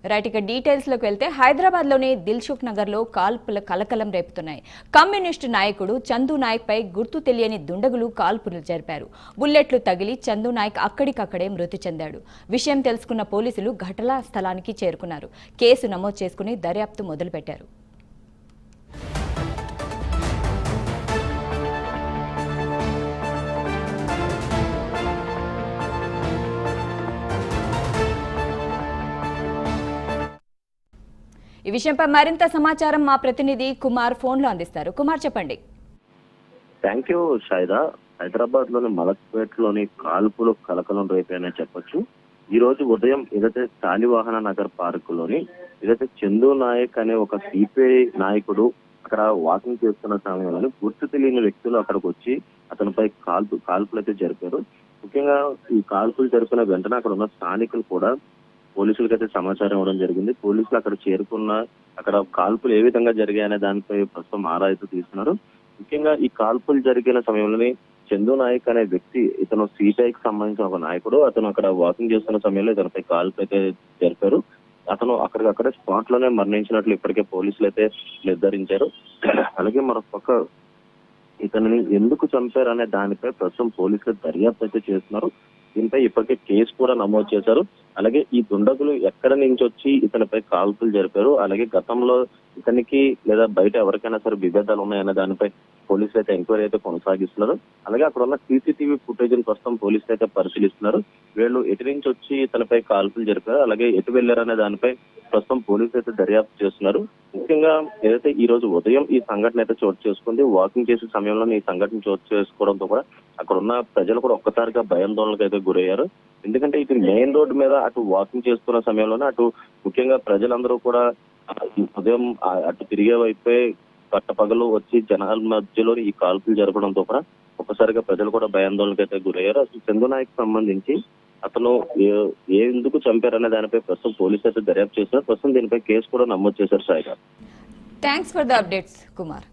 Right, ఇక డీటెయిల్స్లోకి వెళ్తే హైదరాబాద్లోని దిల్సుఖ్ నగర్లో కాల్పుల కలకలం రేపుతున్నాయి. కమ్యూనిస్టు నాయకుడు చందు నాయక్పై గుర్తు తెలియని దుండగులు కాల్పులు జరిపారు. బుల్లెట్లు తగిలి చందు నాయక్ అక్కడికక్కడే మృతి చెందాడు. విషయం తెలుసుకున్న పోలీసులు ఘటనా స్థలానికి చేరుకున్నారు. కేసు నమోదు చేసుకుని దర్యాప్తు మొదలుపెట్టారు. ఈ విషయంపై మరింత సమాచారం మా ప్రతినిధి కుమార్ ఫోన్లో అందిస్తారు. కుమార్, చెప్పండి. Thank you Shaida. హైదరాబాద్ లోని మలక్పేటలోని కాల్పులు కలకలం రేపాయనే చెప్పొచ్చు. ఈ రోజు ఉదయం ఏదైతే శాలివాహన నగర్ పార్క్ లోని ఏదైతే చందు నాయక్ అనే ఒక సిపిఐ నాయకుడు అక్కడ వాకింగ్ చేస్తున్న సమయంలో గుర్తు తెలియని వ్యక్తులు అక్కడికి వచ్చి అతనిపై కాల్పులు అయితే జరిపారు. ముఖ్యంగా ఈ కాల్పులు జరిపిన వెంటనే అక్కడ ఉన్న స్థానికులు కూడా పోలీసులకు అయితే సమాచారం ఇవ్వడం జరిగింది. పోలీసులు అక్కడ చేరుకున్న అక్కడ కాల్పులు ఏ విధంగా జరిగాయనే దానిపై ప్రస్తుతం ఆరా అయితే తీస్తున్నారు. ముఖ్యంగా ఈ కాల్పులు జరిగిన సమయంలోనే చందు నాయక్ అనే వ్యక్తి, ఇతను సిపిఐకి సంబంధించిన ఒక నాయకుడు, అతను అక్కడ వాకింగ్ చేస్తున్న సమయంలో ఇతనిపై కాల్పులు అయితే జరిపారు. అతను అక్కడికక్కడే స్పాట్ లోనే మరణించినట్లు ఇప్పటికే పోలీసులు అయితే నిర్ధారించారు. అలాగే మరొక ఇతనిని ఎందుకు చంపారు అనే దానిపై ప్రస్తుతం పోలీసులు దర్యాప్తు అయితే చేస్తున్నారు. దీనిపై ఇప్పటికే కేసు కూడా నమోదు చేశారు. అలాగే ఈ దుండగులు ఎక్కడి నుంచి వచ్చి ఇతనిపై కాల్పులు జరిపారు, అలాగే గతంలో ఇతనికి లేదా బయట ఎవరికైనా సరే విభేదాలు ఉన్నాయనే దానిపై పోలీసులు అయితే ఎంక్వైరీ అయితే కొనసాగిస్తున్నారు. అలాగే అక్కడ ఉన్న సీసీటీవీ ఫుటేజ్ ప్రస్తుతం పోలీసులు అయితే పరిశీలిస్తున్నారు. వీళ్ళు ఎటు నుంచి వచ్చి ఇతనిపై కాల్పులు జరిపారు, అలాగే ఎటు వెళ్లారనే దానిపై ప్రస్తుతం పోలీసులు అయితే దర్యాప్తు చేస్తున్నారు. ముఖ్యంగా ఏదైతే ఈ రోజు ఉదయం ఈ సంఘటన అయితే చోటు చేసుకుంది, వాకింగ్ చేసే సమయంలో ఈ సంఘటన చోటు చేసుకోవడంతో కూడా అక్కడ ఉన్న ప్రజలు కూడా ఒక్కసారిగా భయాందోళనకు అయితే గురయ్యారు. ఎందుకంటే ఇది మెయిన్ రోడ్డు మీద అటు వాకింగ్ చేస్తున్న సమయంలోనే అటు ముఖ్యంగా ప్రజలందరూ కూడా ఉదయం అటు తిరిగే వైపే పట్టపగలు వచ్చి జనాల మధ్యలో ఈ కాల్పులు జరపడంతో కూడా ఒక్కసారిగా ప్రజలు కూడా భయాందోళనకు అయితే గురయ్యారు. అసలు చందు నాయక్ సంబంధించి అతను ఎందుకు చంపారనే దానిపై ప్రస్తుతం పోలీసులు అయితే దర్యాప్తు చేశారు. ప్రస్తుతం దీనిపై కేసు కూడా నమోదు చేశారు. సాయిగా, thanks for the updates Kumar.